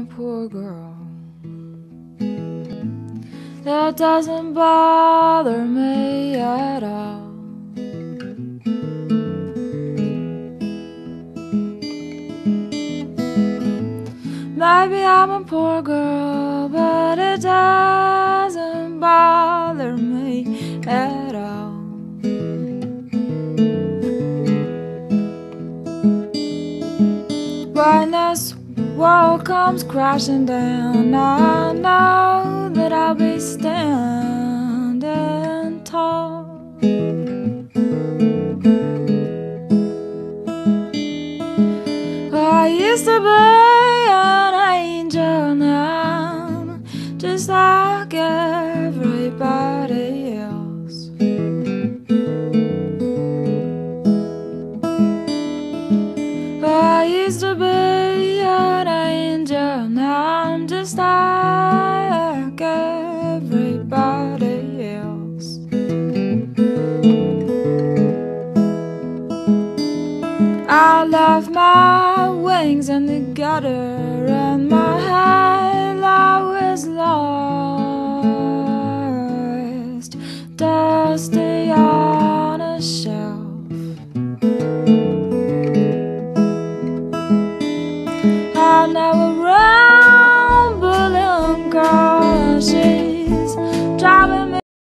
a poor girl. That doesn't bother me at all. Maybe I'm a poor girl, but it doesn't bother me at all. When this world comes crashing down, I know that I'll be standing tall. I used to be an angel, now I'm just like everybody else. I used to be an